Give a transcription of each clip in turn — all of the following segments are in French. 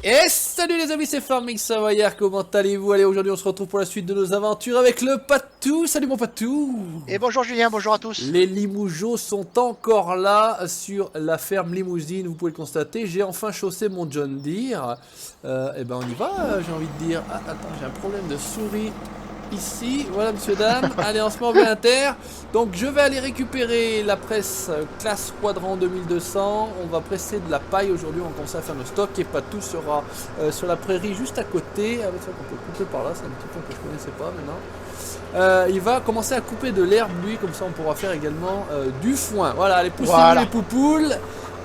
Et salut les amis, c'est Farming Savoyard, comment allez-vous? Allez, aujourd'hui on se retrouve pour la suite de nos aventures avec le Patou. Salut mon Patou. Et bonjour Julien, bonjour à tous. Les Limougeaux sont encore là sur la ferme Limousine, vous pouvez le constater. J'ai enfin chaussé mon John Deere. Et ben on y va, j'ai envie de dire. Ah, attends, j'ai un problème de souris ici. Voilà monsieur, dame. Allez, on se met en plein inter. Donc je vais aller récupérer la presse classe quadrant 2200. On va presser de la paille aujourd'hui, on commence à faire nos stocks. Et Patou sera sur la prairie juste à côté. Avec ça qu'on peut couper par là, c'est un petit point que je connaissais pas maintenant. Il va commencer à couper de l'herbe lui, comme ça on pourra faire également du foin. Voilà, allez, poussez-vous les poupoules.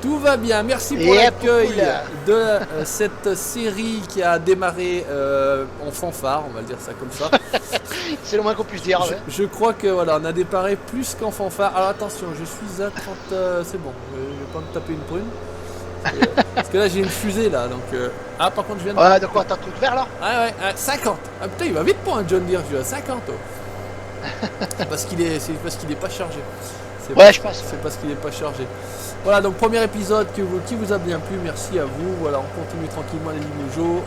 Tout va bien, merci pour l'accueil de cette série qui a démarré en fanfare, on va le dire ça comme ça. C'est le moins qu'on puisse dire. Je crois que voilà, on a démarré plus qu'en fanfare. Alors attention, je suis à 30, c'est bon, je vais pas me taper une prune. Parce que là j'ai une fusée là, donc... Ah, par contre je viens de... Ouais, de quoi, t'as tout vert là? Ah ouais, 50. Ah putain, il va vite pour un John Deere, je suis à 50. Parce qu'il est, c'est parce qu'il est pas chargé. Ouais, je pense. C'est parce qu'il est pas chargé. Voilà, donc premier épisode qui vous a bien plu, merci à vous. Voilà, on continue tranquillement les Limougeaux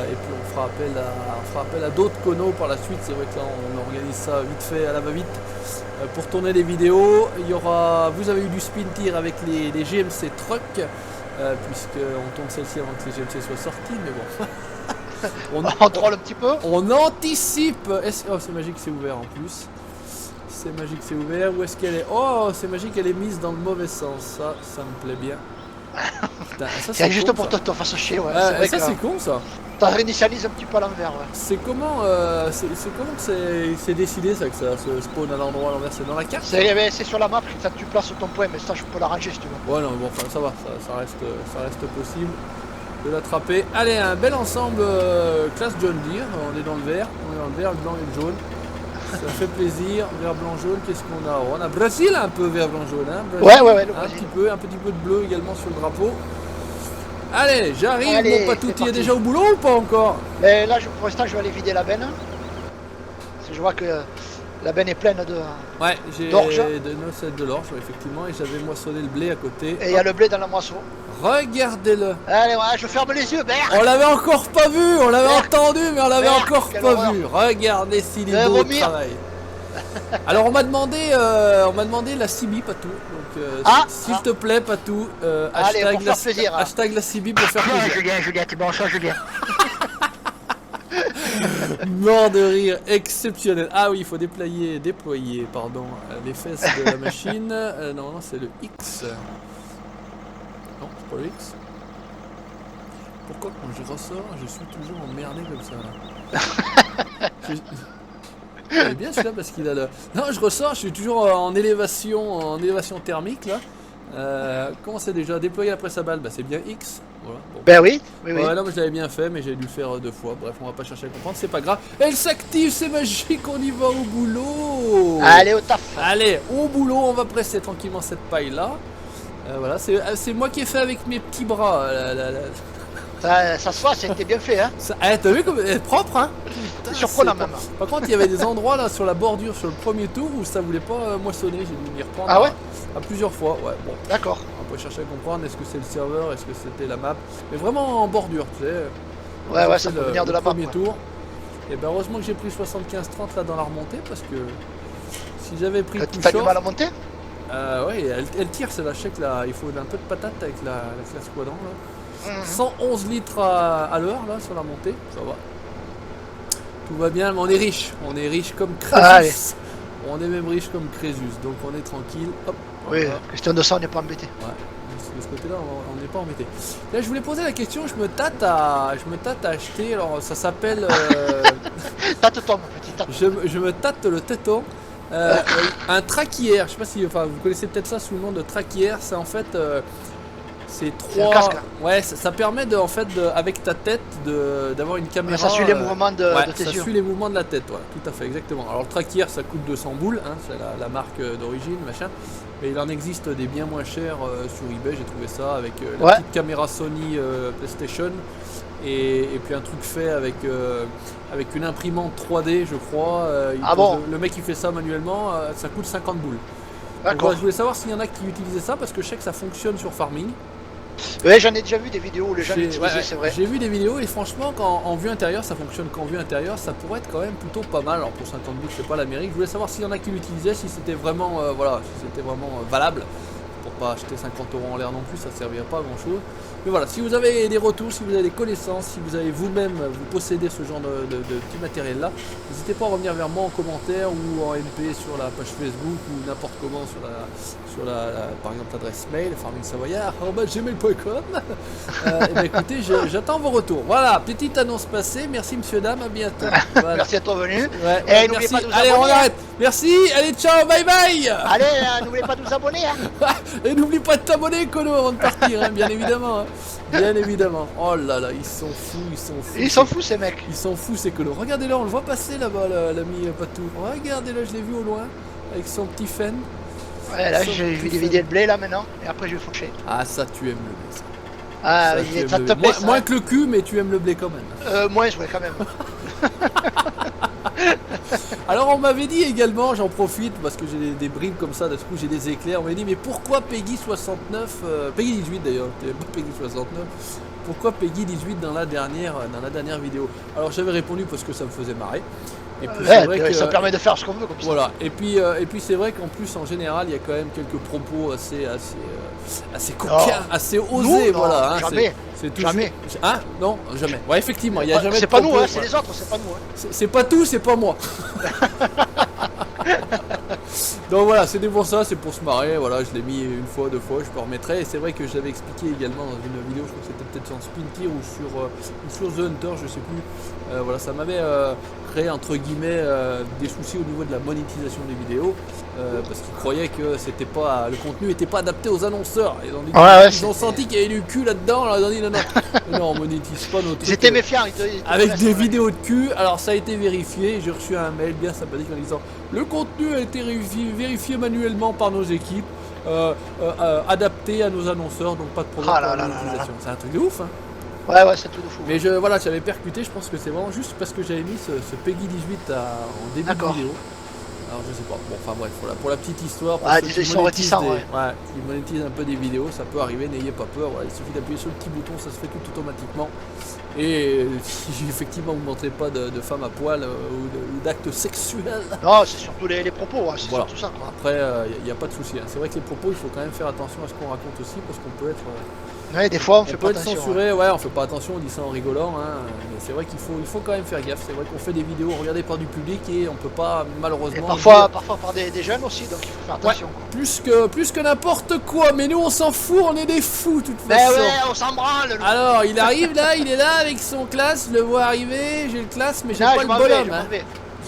et puis on fera appel à d'autres conos par la suite. C'est vrai que là on organise ça vite fait à la va-vite pour tourner les vidéos. Il y aura, vous avez eu du spin tir avec les GMC Truck puisque on tourne celle-ci avant que les GMC soient sortis, mais bon. On troll un petit peu. On anticipe. Oh, c'est magique, c'est ouvert en plus. C'est magique, c'est ouvert. Où est-ce qu'elle est? Oh, c'est magique, elle est mise dans le mauvais sens. Ça me plaît bien. C'est juste con, pour te faire chier, ouais. Ça, c'est con, ça. T'as réinitialisé un petit peu à l'envers, ouais. C'est comment, que c'est décidé, ça, que ça se spawn à l'endroit à l'envers? C'est dans la carte? C'est sur la map, ça tu places ton point, mais ça, je peux l'arranger si tu veux. Ouais, non, bon, enfin, ça va. Ça reste possible de l'attraper. Allez, un bel ensemble classe John Deere. On est dans le vert. Le blanc et le jaune. Ça fait plaisir, vert, blanc, jaune, qu'est-ce qu'on a? On a Brésil un peu vert, blanc, jaune, hein, Brésil, ouais, un petit peu de bleu également sur le drapeau. Allez, j'arrive, mon Patou, tu es déjà au boulot ou pas encore? Mais là, pour l'instant, je vais aller vider la benne. Parce que je vois que la benne est pleine de... Ouais, j'ai de l'orge, effectivement, et j'avais moissonné le blé à côté. Et il y a le blé dans la moisson. Regardez-le. Allez, ouais, je ferme les yeux, merde. On l'avait encore pas vu, on l'avait entendu, mais on l'avait encore pas vu. Regardez s'il est beau le travail. Alors on m'a demandé la CB, Patou. Donc s'il te plaît, Patou, hashtag la CB pour faire plaisir. Julien, t'es bon, ça, Julien. Mort de rire, exceptionnel. Ah oui, il faut déployer, pardon, les fesses de la machine. Non, c'est le X. Non, c'est pas le X. Pourquoi quand je ressors, je suis toujours emmerdé comme ça là? Il est bien celui-là parce qu'il a le... Non, je ressors, je suis toujours en élévation thermique là. Comment c'est déjà? Déployer après sa balle, bah c'est bien X. Voilà, bon. Ben oui. Ouais, non, mais je l'avais bien fait, mais j'ai dû le faire deux fois. Bref, on va pas chercher à comprendre, c'est pas grave. Elle s'active, c'est magique, on y va au boulot. Allez, au taf. Allez, au boulot, on va presser tranquillement cette paille là. Voilà, c'est moi qui ai fait avec mes petits bras. Ça se voit, c'était bien fait, hein. T'as vu comme elle est propre, hein? C'est surprenant même. Par contre, il y avait des endroits là sur la bordure, sur le premier tour, où ça voulait pas moissonner. J'ai dû m'y reprendre à plusieurs fois. Ouais, bon. D'accord. On peut chercher à comprendre, est-ce que c'est le serveur, est-ce que c'était la map. Mais vraiment en bordure, tu sais. Ouais, ça peut venir de la map. Premier tour. Et ben heureusement que j'ai pris 75-30 là dans la remontée, parce que si j'avais pris le T'as du mal à monter? Ouais, elle tire, c'est la chèque là. Il faut un peu de patate avec la classe quadrant là. 111 litres à l'heure là sur la montée, ça va. Tout va bien, mais on est riche comme Crésus. On est même riche comme Crésus, donc on est tranquille. Hop, oui, voilà. Question de ça, on n'est pas embêté. Ouais, de ce côté-là, on n'est pas embêté. Là, je voulais poser la question, je me tâte à acheter, alors ça s'appelle... Tâte-toi, mon petit tâte. Je me tâte le téton. Un traquière, je sais pas si... Enfin, vous connaissez peut-être ça sous le nom de traquière, c'est en fait... C'est trois. Casque. Ouais, ça permet de, en fait, avec ta tête, d'avoir une caméra. Ça suit les mouvements de tes yeux. Ça suit les mouvements de la tête, ouais, tout à fait, exactement. Alors le traquière, ça coûte 200 boules, hein, c'est la marque d'origine, machin. Mais il en existe des bien moins chers sur eBay. J'ai trouvé ça avec la petite caméra Sony PlayStation et puis un truc fait avec une imprimante 3D, je crois. Le mec qui fait ça manuellement, ça coûte 50 boules. Donc, je voulais savoir s'il y en a qui utilisaient ça parce que je sais que ça fonctionne sur Farming. Ouais, j'en ai déjà vu des vidéos où les gens J'ai l'utilisaient, c'est vrai. j'ai vu des vidéos et franchement, en vue intérieure, ça fonctionne qu'en vue intérieure, ça pourrait être quand même plutôt pas mal. Alors pour 50 bucks, c'est pas l'Amérique. Je voulais savoir s'il y en a qui l'utilisaient, si c'était vraiment, voilà, si c'était vraiment valable. Pour pas acheter 50 € en l'air non plus, ça ne servirait pas à grand chose. Mais voilà, si vous avez des retours, si vous avez des connaissances, si vous avez vous-même, vous possédez ce genre de petit matériel là, n'hésitez pas à revenir vers moi en commentaire ou en MP sur la page Facebook ou n'importe comment par exemple l'adresse mail farmingsavoyard@gmail.com. Et bien écoutez, j'attends vos retours. Voilà, petite annonce passée. Merci monsieur dame, à bientôt. Voilà. Merci à toi venu. Ouais, Et n'oubliez merci. pas de vous Allez, abonner. on arrête. Merci, allez, ciao, bye bye. Allez, n'oubliez pas de vous abonner. Et n'oublie pas de t'abonner, Kono, avant de partir, hein, bien évidemment. Hein. Bien évidemment. Oh là là, ils sont fous, ils sont fous. Ils sont fous ces mecs. Ils sont fous, ces Kono. Regardez-le, on le voit passer là-bas, l'ami Patou. Regardez-le, je l'ai vu au loin, avec son petit fan. Ouais, là j'ai vu des vidéos de blé là maintenant, et après je vais faucher. Ah, ça, tu aimes le blé, ça. Ah, Ça, il tu est aimes très le top. blé. Moins que le cul, mais tu aimes le blé quand même. Moins, je voulais quand même. Alors on m'avait dit également, j'en profite parce que j'ai des bribes comme ça, d'un coup j'ai des éclairs, on m'avait dit mais pourquoi Peggy 69, Peggy 18 d'ailleurs, pas Peggy 69, pourquoi Peggy 18 dans la dernière vidéo? Alors j'avais répondu parce que ça me faisait marrer. Et puis c'est vrai que ça permet de faire ce qu'on veut comme ça. voilà. Et puis c'est vrai qu'en plus en général il y a quand même quelques propos assez coquins, assez osés, non, voilà. Hein, jamais. c'est toujours... Jamais. Ah non, jamais. Ouais, effectivement, il y a jamais. C'est de pas nous, propos, hein, c'est les autres, c'est pas nous. Hein. c'est pas tout, c'est pas moi. Donc voilà, c'était pour ça, c'est pour se marrer. Voilà, je l'ai mis une fois, deux fois, je peux remettrai. Et c'est vrai que je l'avais expliqué également dans une vidéo, je crois que c'était peut-être sur Spintir ou sur The Hunter, je sais plus. Voilà, ça m'avait créé entre guillemets des soucis au niveau de la monétisation des vidéos. Parce qu'ils croyaient que c'était pas, le contenu n'était pas adapté aux annonceurs. Ils ont, dit, ils ont senti qu'il y avait du cul là-dedans. Alors ils ont dit non, on monétise pas nos trucs. Ils étaient méfiants. Avec des vidéos de cul. Alors ça a été vérifié. J'ai reçu un mail bien sympathique en disant le contenu a été vérifié manuellement par nos équipes, adapté à nos annonceurs, donc pas de problème pour la monétisation. C'est un truc de ouf, hein. Ouais, c'est tout de fou. Mais voilà, j'avais percuté, je pense que c'est vraiment juste parce que j'avais mis ce Peggy 18 en début de vidéo. Alors je sais pas, bon enfin bref, pour la petite histoire, pour ceux qui monétisent, qui monétisent un peu des vidéos, ça peut arriver, n'ayez pas peur, voilà, il suffit d'appuyer sur le petit bouton, ça se fait tout automatiquement. Et si effectivement vous ne montrez pas de femmes à poil ou d'actes sexuels. Non, c'est surtout les propos, c'est voilà. surtout ça. Quoi. Après, il n'y a pas de souci, hein. C'est vrai que les propos, il faut quand même faire attention à ce qu'on raconte aussi, parce qu'on peut être... Ouais, des fois on fait pas être attention. Censuré, ouais, on fait pas attention, on dit ça en rigolant, hein, mais c'est vrai qu'il faut quand même faire gaffe. C'est vrai qu'on fait des vidéos regardées par du public et on peut pas malheureusement. Et parfois par des jeunes aussi, donc il faut faire attention. Ouais, plus que n'importe quoi, mais nous on s'en fout, on est des fous de toute façon. Mais ouais, on s'en branle. Alors il arrive là, il est là avec son classe, je le vois arriver, j'ai le classe, mais j'ai pas le bonhomme.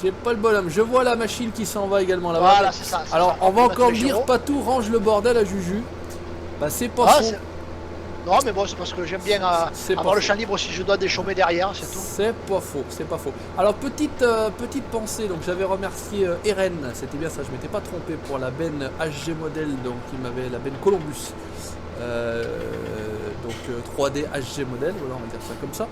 J'ai pas le bonhomme, je vois la machine qui s'en va également là-bas. Voilà, c'est ça. Alors on va encore dire Patou range le bordel à Juju. Bah c'est pas faux. Non mais bon c'est parce que j'aime bien avoir le champ libre si je dois déchaumer derrière, c'est tout. C'est pas faux, c'est pas faux. Alors petite pensée, donc j'avais remercié Eren, c'était bien ça, je m'étais pas trompé pour la benne HG Model, donc il m'avait la benne Columbus. Donc 3D HG Model, voilà on va dire ça comme ça.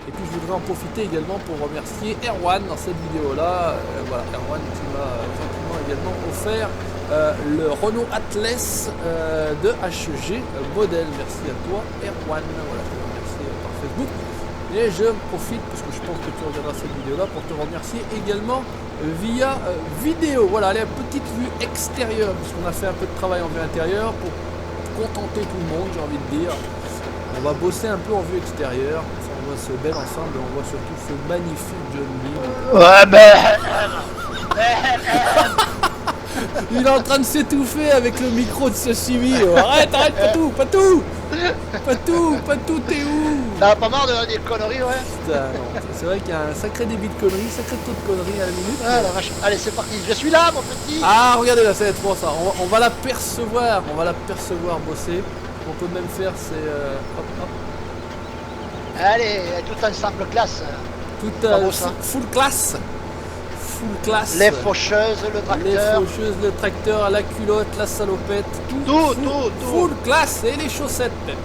Et puis je voudrais en profiter également pour remercier Erwan dans cette vidéo là. Voilà, Erwan qui m'a gentiment également offert le Renault Atlas de HG Model. Merci à toi Erwan, voilà, je te remercie par Facebook. Et je profite, parce que je pense que tu regarderas cette vidéo là, pour te remercier également via vidéo. Voilà, allez, petite vue extérieure, puisqu'on a fait un peu de travail en vue intérieure pour contenter tout le monde, j'ai envie de dire. On va bosser un peu en vue extérieure, on voit ce bel ensemble, on voit surtout ce magnifique John Deere. Ouais, il est en train de s'étouffer avec le micro de ce civil. Arrête, Patou, t'es où? T'as pas marre de dire des conneries, ouais? Putain, c'est vrai qu'il y a un sacré débit de conneries, sacré taux de conneries à la minute. Ah la vache, allez c'est parti, je suis là mon petit. Ah regardez là, ça va être pour ça, on va l'apercevoir bosser. Ce qu'on peut même faire c'est hop hop. Allez, tout ensemble classe. Tout full classe. Les faucheuses, le tracteur, la culotte, la salopette, tout. Full classe et les chaussettes même.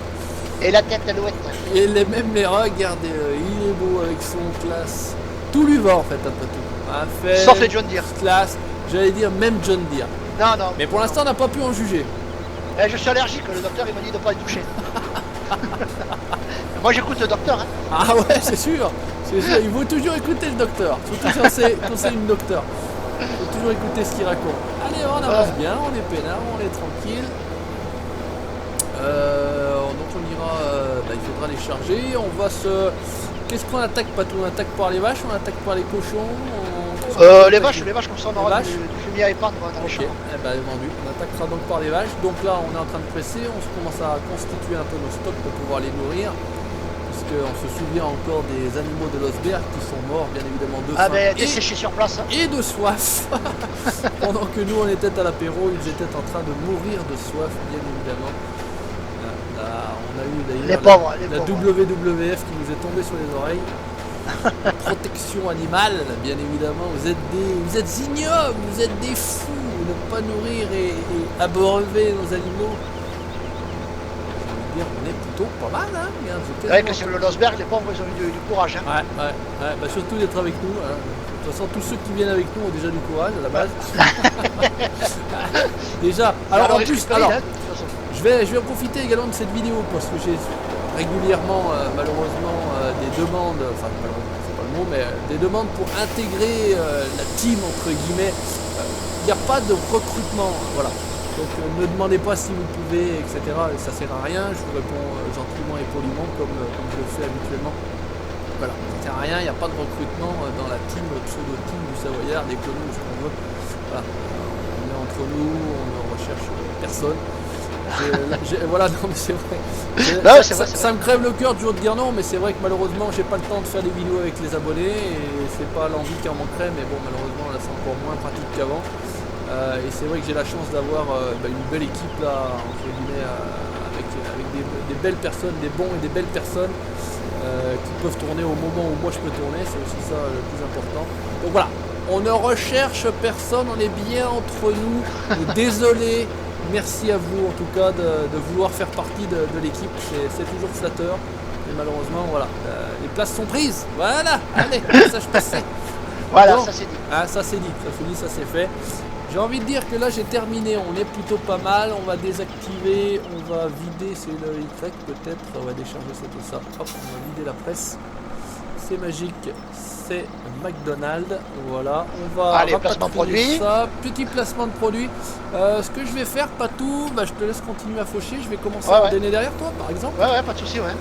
Et la tête alouette. Et même les regardez, il est beau avec son classe. Tout lui va en fait après tout. Sauf les John Deere. Classe, j'allais dire même John Deere. Non. Mais pour l'instant on n'a pas pu en juger. Je suis allergique, le docteur il m'a dit de ne pas y toucher. Moi j'écoute le docteur. Hein. Ah ouais, c'est sûr. C'est sûr. Il faut toujours écouter le docteur. Surtout quand c'est une docteur. Il faut toujours écouter ce qu'il raconte. Allez, on avance bien, on est peinard, on est tranquille. Donc on ira, il faudra les charger. On va se... Qu'est-ce qu'on attaque, Patou? On attaque par les vaches, on attaque par les cochons? Les vaches comme ça on aura du fumier à épandre dans les champs. Eh ben, vendu. On attaquera donc par les vaches. Donc là on est en train de presser, on commence à constituer un peu nos stocks pour pouvoir les nourrir. Puisqu'on se souvient encore des animaux de l'Osberg qui sont morts bien évidemment de faim desséchés sur place. Et de soif. Pendant que nous on était à l'apéro, ils étaient en train de mourir de soif bien évidemment. Là, on a eu d'ailleurs la WWF qui nous est tombée sur les oreilles. Protection animale, bien évidemment. Vous êtes ignobles, vous êtes des fous de ne pas nourrir et abreuver nos animaux. J'ai envie de dire, on est plutôt pas mal, hein. C'est vrai que sur le Losberg, les pauvres ils ont eu du courage. Hein. Ouais. Surtout d'être avec nous. Hein. De toute façon, tous ceux qui viennent avec nous ont déjà du courage à la base. Déjà. Alors en plus, je vais en profiter également de cette vidéo parce que j'ai régulièrement, malheureusement, des demandes, enfin malheureusement c'est pas le mot, mais des demandes pour intégrer la team entre guillemets. Il n'y a pas de recrutement, voilà. Donc ne demandez pas si vous pouvez, etc. Ça sert à rien. Je vous réponds gentiment et poliment comme je le fais habituellement. Voilà, ça sert à rien. Il n'y a pas de recrutement dans la team, pseudo-team du Savoyard, des colons, ce qu'on veut. Voilà, on est entre nous, on ne recherche personne. Voilà, non mais c'est vrai. Ça me crève le cœur toujours de dire non, mais c'est vrai que malheureusement j'ai pas le temps de faire des vidéos avec les abonnés et c'est pas l'envie qui en manquerait, mais bon malheureusement là c'est encore moins pratique qu'avant. Et c'est vrai que j'ai la chance d'avoir une belle équipe là, entre guillemets, avec des belles personnes, des bons et des belles personnes qui peuvent tourner au moment où moi je peux tourner, c'est aussi ça le plus important. Donc voilà, on ne recherche personne, on est bien entre nous, désolé. Merci à vous en tout cas de vouloir faire partie de l'équipe, c'est toujours flatteur. Et malheureusement, voilà, les places sont prises. Voilà, allez, ça je passais. Voilà, bon, ça c'est dit. Ah, ça c'est dit, ça c'est fait. J'ai envie de dire que là j'ai terminé, on est plutôt pas mal. On va désactiver, on va vider, c'est le Y peut-être, on va décharger ça tout ça. Hop, on va vider la presse. C'est magique, c'est McDonald's, voilà, on va placement de produit. Ça, petit placement de produit. Ce que je vais faire, Patou, je te laisse continuer à faucher, je vais commencer à donner derrière toi par exemple. Ouais, pas de soucis, ouais.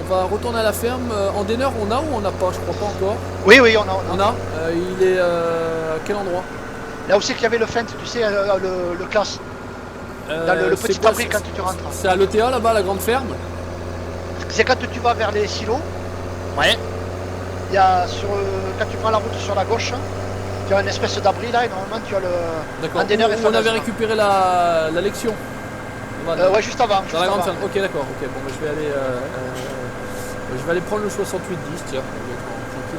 On va retourner à la ferme. En déneur, on a ou on n'a pas? Je crois pas encore. Oui, on a. Il est à quel endroit? Là aussi qu'il y avait le Fent, tu sais, le classe. Dans le petit abri quand tu rentres. C'est à l'ETA là-bas, la grande ferme? C'est quand tu vas vers les silos. Ouais. Il y a quand tu prends la route sur la gauche, tu as une espèce d'abri là et normalement tu as le. D'accord. On avait récupéré la lection. Ouais, juste avant. Dans la grande ferme. Ok, d'accord. Ok, bon, je vais aller prendre le 68-10, tiens.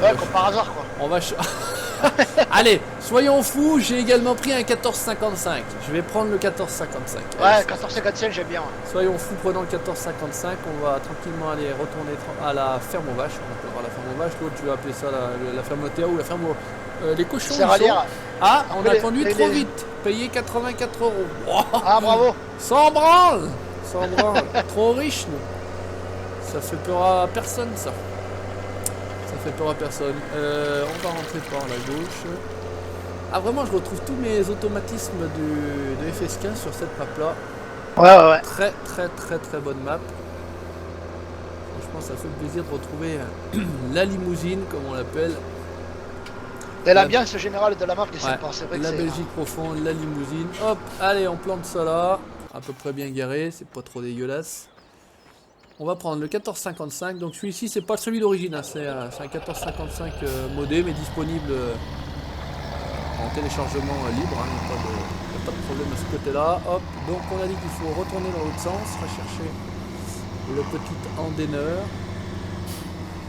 Ouais, comme par hasard quoi. On va. Allez, soyons fous, j'ai également pris un 14,55. Je vais prendre le 14,55. Ouais, 14,55 j'aime bien. Ouais. Soyons fous, prenons le 14,55. On va tranquillement aller retourner à la ferme aux vaches. On appellera la ferme aux vaches. L'autre, je vais appeler ça la ferme au ou la ferme aux... les cochons. Ah, on a conduit trop vite. Payé 84 €. Wow. Ah, bravo. Sans branle. Trop riche, nous. Ça fait peur à personne, ça. Ça fait peur à personne. On va rentrer par la gauche. Ah vraiment, je retrouve tous mes automatismes de FS15 sur cette map là. Ouais. Très bonne map. Franchement, ça fait plaisir de retrouver la limousine, comme on l'appelle. Et l'ambiance générale de la map est sympa, c'est vrai que la Belgique profonde, la limousine. Hop, allez, on plante ça là. À peu près bien garé, c'est pas trop dégueulasse. On va prendre le 14,55. Donc celui-ci, c'est pas celui d'origine, hein. C'est un 14,55 modé, mais disponible en téléchargement libre. Il n'y a pas de problème à ce côté-là. Hop, donc on a dit qu'il faut retourner dans l'autre sens, rechercher le petit endaineur.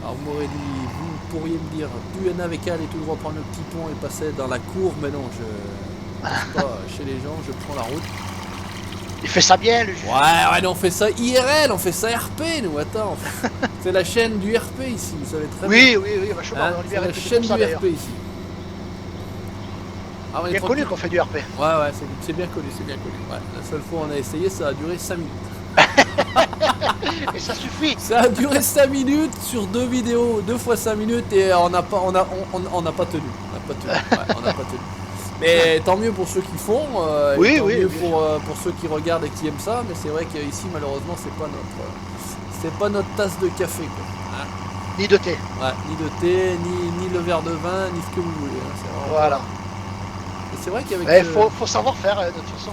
Alors vous m'aurez dit, vous pourriez me dire, plus navigable et tout droit prendre le petit pont et passer dans la cour, mais non, je passe pas chez les gens, je prends la route. Il fait ça bien, le juge. Ouais, non, on fait ça IRL, on fait ça RP, nous, attends. C'est la chaîne du RP ici, vous savez très bien. Oui, vachement. Hein, c'est la chaîne du RP ici. Ah, c'est bien connu qu'on fait du RP. Ouais, c'est bien connu, Ouais. La seule fois où on a essayé, ça a duré 5 minutes. Et ça suffit. Ça a duré 5 minutes sur 2 vidéos, 2 fois 5 minutes et on n'a pas tenu. On n'a pas tenu. Ouais, on n'a pas tenu. Mais tant mieux pour ceux qui font, Oui, et tant oui, mieux bien pour ceux qui regardent et qui aiment ça, mais c'est vrai qu'ici malheureusement c'est pas notre tasse de café quoi. Hein. Ni de thé. Ouais, ni de thé, ni le verre de vin, ni ce que vous voulez. Hein. C'est vraiment... Voilà. Et c'est vrai qu'avec Il faut savoir faire de toute façon.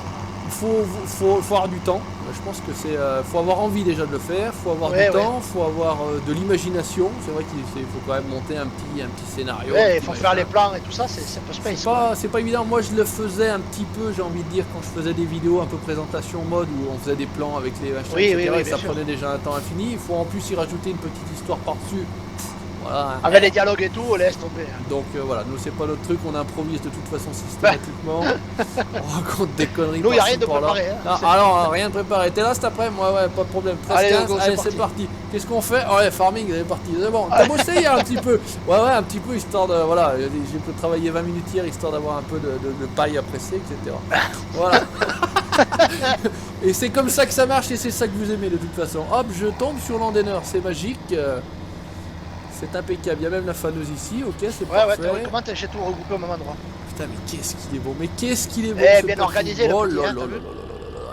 il faut avoir du temps. Je pense que c'est faut avoir envie déjà de le faire, faut avoir du temps, faut avoir de l'imagination. C'est vrai qu'il faut quand même monter un petit scénario. Ouais, il faut faire les plans et tout ça, c'est un peu space. C'est pas évident. Moi je le faisais un petit peu, j'ai envie de dire, quand je faisais des vidéos un peu présentation mode où on faisait des plans avec les machins, etc. Et ça prenait déjà un temps infini. Il faut en plus y rajouter une petite histoire par-dessus. Voilà, hein. Avec les dialogues et tout, on laisse tomber. Donc voilà, nous c'est pas notre truc, on improvise de toute façon systématiquement. On raconte des conneries. Nous, il n'y a rien de préparé. Hein. Ah, alors, rien de préparé. T'es là cet après? Moi, ouais, pas de problème. 13-15, allez, c'est parti. Qu'est-ce qu'on fait? Ouais, farming, c'est parti. C'est bon. T'as bossé hier un petit peu? Ouais, un petit peu, histoire de. Voilà, j'ai pu travailler 20 minutes hier, histoire d'avoir un peu de paille à presser, etc. Voilà. Et c'est comme ça que ça marche et c'est ça que vous aimez de toute façon. Hop, je tombe sur l'Andeneur, c'est magique. C'est impeccable, il y a même la faneuse ici, ok, c'est parfait. Ouais, comment j'ai tout regroupé au même endroit? Putain, mais qu'est-ce qu'il est beau, mais qu'est-ce qu'il est beau. Eh, bien organisé, oh le petit, là hein, là là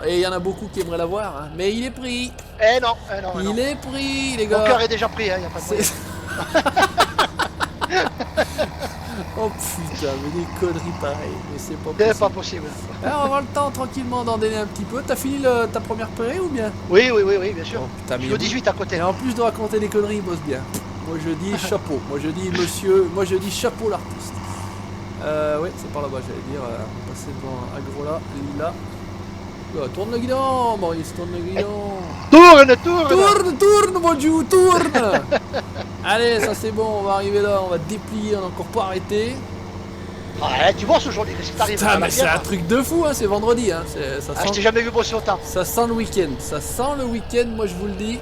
là. Et il y en a beaucoup qui aimeraient l'avoir, hein. Mais il est pris. Eh non, il est pris, les gars. Mon cœur est déjà pris, hein, y a pas de moyen. Oh putain, mais des conneries pareilles, mais c'est pas possible. C'est pas possible. Alors, on va avoir le temps tranquillement d'en donner un petit peu. T'as fini ta première prairie ou bien? Oui, bien sûr. Oh, putain, je suis au 18 à côté. Et en plus de raconter des conneries, il bosse bien. Moi je dis chapeau, moi je dis monsieur, moi je dis chapeau l'artiste. Ouais, c'est par là-bas, j'allais dire. On va passer devant Agrola, là. Tourne le guidon, Maurice, tourne le guidon. Tourne, mon Dieu, tourne. Allez, ça c'est bon, on va arriver là, on va déplier, on n'a encore pas arrêté. Ah, tu bosses aujourd'hui, qu'est-ce qui t'arrive? Putain, mais c'est un truc de fou, hein, c'est vendredi. Hein, ça sent... je t'ai jamais vu bosser autant. Ça sent le week-end, moi je vous le dis.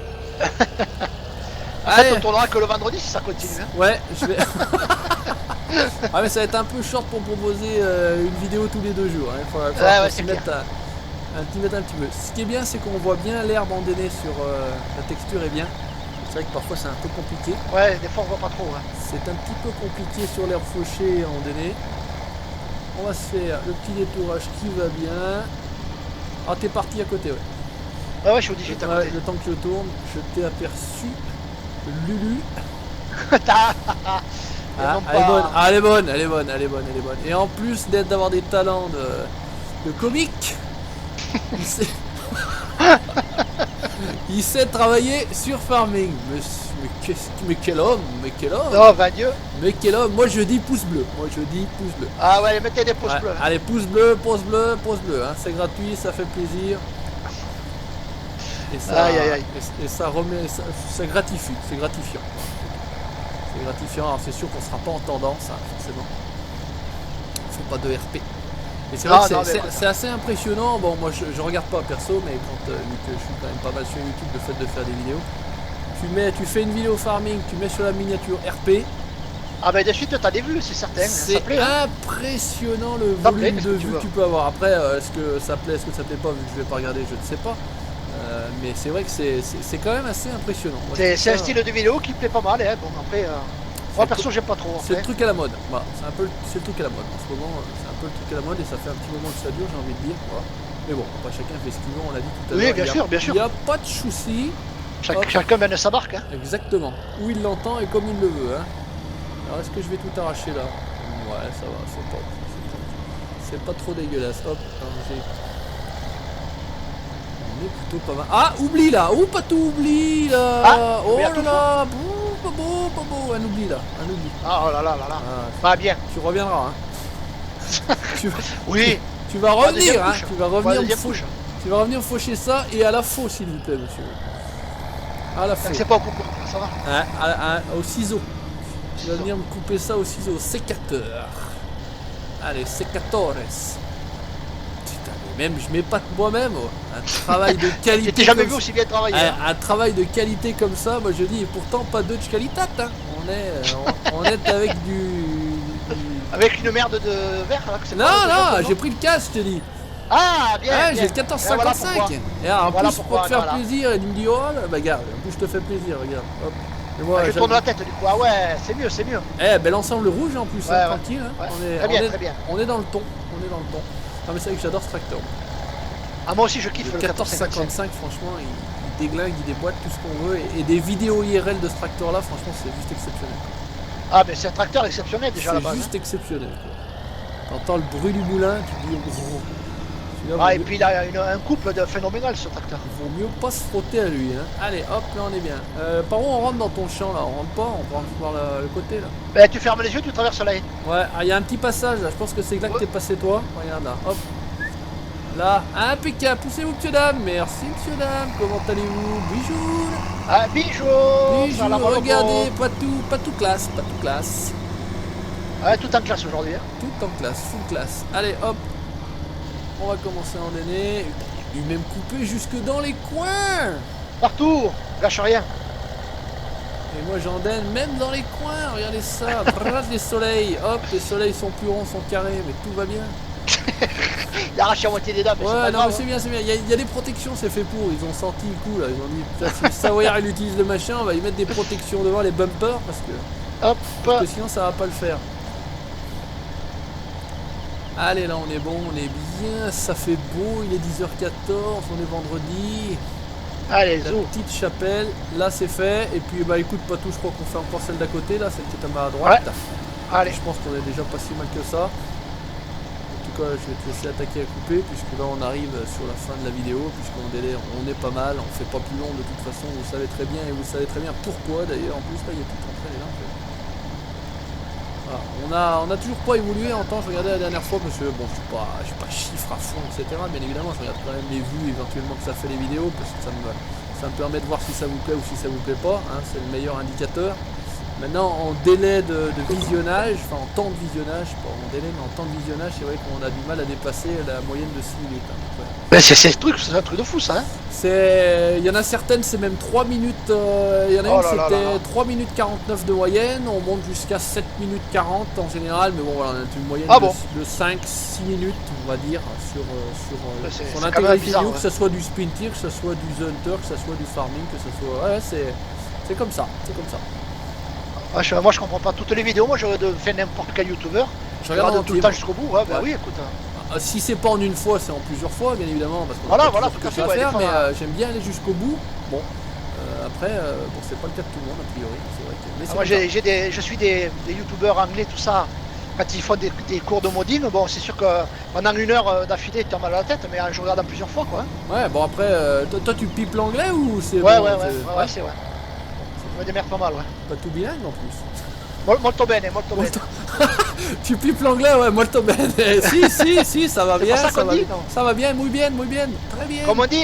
En fait, on tournera que le vendredi si ça continue. Hein. Ouais, je vais. Ah, mais ça va être un peu short pour proposer une vidéo tous les 2 jours. Hein. Il faudra s'y mettre un petit peu. Ce qui est bien, c'est qu'on voit bien l'herbe endennée sur la texture est bien. C'est vrai que parfois c'est un peu compliqué. Ouais, des fois on voit pas trop. Hein. C'est un petit peu compliqué sur l'herbe fauchée et endennée. On va se faire le petit détourage qui va bien. Ah, t'es parti à côté, ouais. Ah ouais, je suis au 18 à côté. Le temps que je tourne, je t'ai aperçu. Lulu. Ah, elle est bonne. Et en plus d'avoir des talents de comique, il sait travailler sur farming. Mais quel homme. Non, va Dieu. Mais quel homme. Moi je dis pouce bleu. Ah ouais, mettez des pouces bleus. Allez, pouce bleu. Hein. C'est gratuit, ça fait plaisir. Et ça, et ça remet, ça gratifie, c'est gratifiant. Alors c'est sûr qu'on sera pas en tendance, hein, forcément. On fait pas de RP. Et c'est vrai que c'est assez impressionnant. Bon, moi je regarde pas perso, mais quand vu que je suis quand même pas mal sur YouTube, le fait de faire des vidéos, tu fais une vidéo farming, tu mets sur la miniature RP. Ah bah de suite t'as des vues, c'est certain. C'est impressionnant le volume de vues que tu peux avoir. Après, est-ce que ça plaît, est-ce que ça plaît pas, vu que je vais pas regarder, je ne sais pas. Mais c'est vrai que c'est quand même assez impressionnant. C'est un style de vidéo qui plaît pas mal. Hein. Bon après, moi perso j'aime pas trop. C'est le truc à la mode. Voilà, c'est le truc à la mode. En ce moment, c'est un peu le truc à la mode et ça fait un petit moment que ça dure, j'ai envie de dire. Voilà. Mais bon, après chacun fait ce qu'il veut, on l'a dit tout à l'heure. Oui, bien sûr. Il n'y a pas de souci. Chacun mène sa barque. Hein. Exactement. Où il l'entend et comme il le veut. Hein. Alors est-ce que je vais tout arracher là? Ouais, ça va, c'est pas trop dégueulasse. Hop, j'ai... On est plutôt pas mal. Ah, oublie là. Ouh, pas tout oublie là. Ah, oh là là. Beau. Un oubli là. Oh là là. Pas bien. Tu reviendras. Hein. Oui. Tu vas revenir. Hein. Tu vas revenir faucher ça et à la faux, s'il vous plaît, monsieur. À la faux. C'est pas au concours, ça va. Au ciseau. Tu vas venir me couper ça au ciseau. Sécateur. Allez, sécatores. Même je m'épate moi-même, un travail de qualité. J'ai jamais vu aussi bien travailler. Un travail de qualité comme ça, moi je dis, et pourtant pas de qualité. Hein. On est avec du. Avec une merde de verre là. Non, j'ai pris le casque, je te dis. Ah, bien, Ouais, bien. j'ai le 14,55. Voilà Et alors, en Voilà plus, pourquoi, pour te faire voilà. plaisir, il me dit, oh là, bah regarde, en plus je te fais plaisir, regarde. Hop. Et moi, Je tourne la tête du coup. Ah ouais, c'est mieux, c'est mieux. Eh, bel ensemble rouge en plus, Ouais, hein, ouais. tranquille. Hein. Ouais. On est, Très bien, on est, très bien. on est dans le ton. On est dans le ton. Ah, mais c'est vrai que j'adore ce tracteur. Ah, moi aussi, je kiffe Le le 1455. 14,55, franchement, il déglingue, il déboîte tout ce qu'on veut. Et des vidéos IRL de ce tracteur là, franchement, c'est juste exceptionnel. Ah, mais c'est un tracteur exceptionnel déjà à la C'est base. juste exceptionnel. T'entends le bruit du moulin, tu te dis, oh, celui-là, Ah, vaut et mieux- puis il a un couple de phénoménal ce tracteur. vaut mieux pas se frotter à lui. Hein. Allez, hop, là on est bien. Par où on rentre dans ton champ là? On rentre pas, on va voir le côté là. Ben, tu fermes les yeux, tu traverses la haie. Ouais, il y a un petit passage là, je pense que c'est là que t'es passé toi. Regarde là, hop. Là, impeccable, poussez-vous monsieur dame, merci monsieur dame, comment allez-vous? Bijou. Ah, bijou. Bijou, regardez, pas tout classe, pas tout classe. Ouais, tout en classe aujourd'hui. Hein. Tout en classe, full classe. Allez hop, on va commencer à endainer. Il est même coupé jusque dans les coins. Partout, lâche rien. Et moi j'endaine même dans les coins, regardez ça, bras des soleils, hop, les soleils sont plus ronds, sont carrés, mais tout va bien. Il arrache la moitié des dames, mais c'est Ouais, pas non, grave. mais c'est bien, c'est bien. Il y a des protections, c'est fait pour. Ils ont senti le coup là. Ils ont dit, putain, si le Savoyard il utilise le machin, on va y mettre des protections devant les bumpers Hop, parce que sinon ça va pas le faire. Allez, là on est bon, on est bien. Ça fait beau, il est 10h14, on est vendredi. allez, La zou. petite chapelle, là c'est fait. Et puis bah écoute, Patou, je crois qu'on fait encore celle d'à côté, là, celle qui est à ma droite. Allez, Je pense qu'on est déjà pas si mal que ça. En tout cas, je vais te laisser attaquer à couper, puisque là on arrive sur la fin de la vidéo, puisqu'on délai, on est pas mal, on fait pas plus long de toute façon, vous savez très bien, et vous savez très bien pourquoi d'ailleurs. En plus là, il y a tout entré là. En fait. Voilà. On a toujours pas évolué en temps. Je regardais la dernière fois, parce que bon, je suis pas chiffre à fond, etc. Bien évidemment, je regarde quand même les vues éventuellement que ça fait les vidéos, parce que ça me permet de voir si ça vous plaît ou si ça vous plaît pas. Hein, c'est le meilleur indicateur. Maintenant, en délai de visionnage, enfin en temps de visionnage, pas en délai, mais en temps de visionnage, c'est vrai qu'on a du mal à dépasser la moyenne de 6 minutes. Hein, ben, c'est un truc de fou ça. Hein. il y en a certaines, c'est même 3 minutes, il y en a Oh une, là là c'était là là. 3 minutes 49 de moyenne, on monte jusqu'à 7 minutes 40 en général, mais bon, voilà, on a une moyenne Ah bon. de 5-6 minutes, on va dire, sur C'est son quand même intégralité bizarre, vidéo, ouais. que ce soit du sprint tir, que ce soit du The Hunter, que ce soit du farming, que ce soit... Ouais, c'est comme ça, c'est comme ça. Moi je comprends pas toutes les vidéos, moi j'aurais fait n'importe quel youtubeur. Je Je regarde regarde en tout le entier, temps jusqu'au bout, ouais, bah Ouais. oui écoute. Si c'est pas en une fois, c'est en plusieurs fois, bien évidemment, parce qu'on Voilà, a pas voilà, toujours tout à que fait, ça à ouais, des faire, fois, mais ouais. j'aime bien aller jusqu'au bout. Bon, après, bon, c'est pas le cas de tout le monde, a priori, c'est vrai que... Mais c'est Moi comme ça. je suis des youtubeurs anglais, tout ça. Quand ils font des cours de modding, bon c'est sûr que pendant une heure d'affilée tu as mal à la tête, mais je regarde en plusieurs fois quoi. Ouais, bon après, toi tu pipes l'anglais ou c'est Ouais, bon, ouais, c'est- c'est vrai. Je me démerde pas mal, ouais. Pas tout bilingue en plus. Molto bene, molto bene. Tu pipes l'anglais, ouais, molto bene. Si, ça va C'est bien, pas ça ça qu'on va dit, bien. non? Ça va bien, muy bien, très bien. Comme on dit,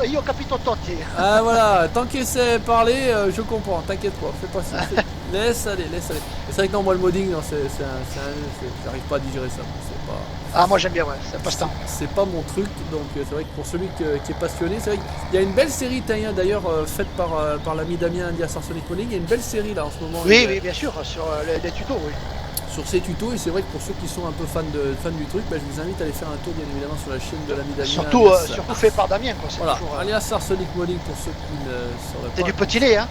io capito totti. Ah voilà, tant qu'il sait parler, je comprends, t'inquiète pas, fais pas ça. Laisse aller, laisse aller. C'est vrai que non, moi le modding, non, j'arrive pas à digérer ça. C'est pas... Ah moi j'aime bien, ouais, c'est un passe-temps. C'est pas mon truc, donc c'est vrai que pour celui qui est passionné, c'est vrai qu'il y a une belle série d'ailleurs faite par l'ami Damien India Sarsonic Modding, il y a une belle série là en ce moment. Oui, oui, bien sûr, sur les tutos, oui. Sur ces tutos, et c'est vrai que pour ceux qui sont un peu fans du truc, bah, je vous invite à aller faire un tour bien évidemment sur la chaîne de l'ami Damien. Surtout fait par Damien, quoi. Voilà, Toujours, alias Sarsonic Modding pour ceux qui ne sauraient pas. c'est du petit lait, hein.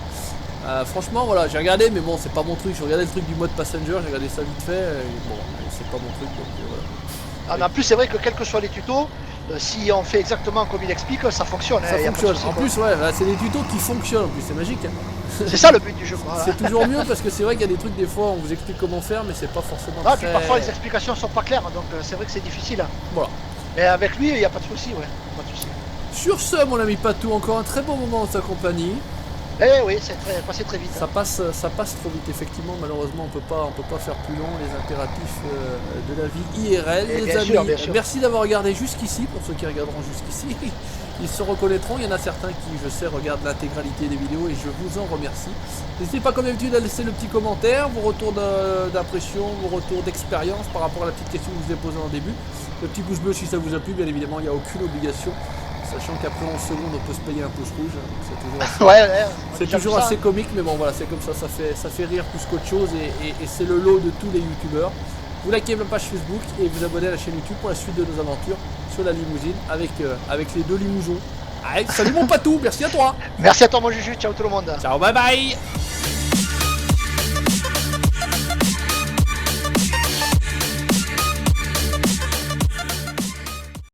Franchement, voilà, j'ai regardé, mais bon, c'est pas mon truc. J'ai regardé le truc du mode passenger, j'ai regardé ça vite fait, et bon, c'est pas mon truc, donc voilà. Ah, mais en plus, c'est vrai que quels que soient les tutos, si on fait exactement comme il explique, ça fonctionne. Ça hein, y a pas de fonctionne. souci, En quoi. plus, ouais, là, c'est des tutos qui fonctionnent. En plus, c'est magique. Hein. C'est ça le but du jeu, quoi. C'est toujours mieux parce que c'est vrai qu'il y a des trucs, des fois, on vous explique comment faire, mais c'est pas forcément Ah, très... puis parfois les explications sont pas claires, donc c'est vrai que c'est difficile. Hein. Voilà. Mais avec lui, il n'y a pas de souci, ouais. Pas de souci. Sur ce, mon ami Patou, encore un très bon moment en sa compagnie. Eh oui, c'est passé très vite. Ça passe trop vite, effectivement. Malheureusement, on peut pas faire plus long. Les impératifs de la vie IRL. Et Les bien amis, sûr, bien sûr. merci d'avoir regardé jusqu'ici. Pour ceux qui regarderont jusqu'ici, ils se reconnaîtront. Il y en a certains qui, je sais, regardent l'intégralité des vidéos et je vous en remercie. N'hésitez pas, comme d'habitude, à laisser le petit commentaire, vos retours d'impression, vos retours d'expérience par rapport à la petite question que je vous ai posée en début. Le petit pouce bleu si ça vous a plu, bien évidemment, il n'y a aucune obligation. Sachant qu'après 11 secondes, on peut se payer un pouce rouge. C'est toujours assez, Ouais, c'est toujours assez comique, mais bon, voilà, c'est comme ça, ça fait rire plus qu'autre chose et c'est le lot de tous les youtubeurs. vous likez ma page Facebook et vous abonnez à la chaîne YouTube pour la suite de nos aventures sur la limousine avec les 2 limousons. Allez, salut mon patou, merci à toi. Merci à toi mon Juju, ciao tout le monde. Ciao, bye bye.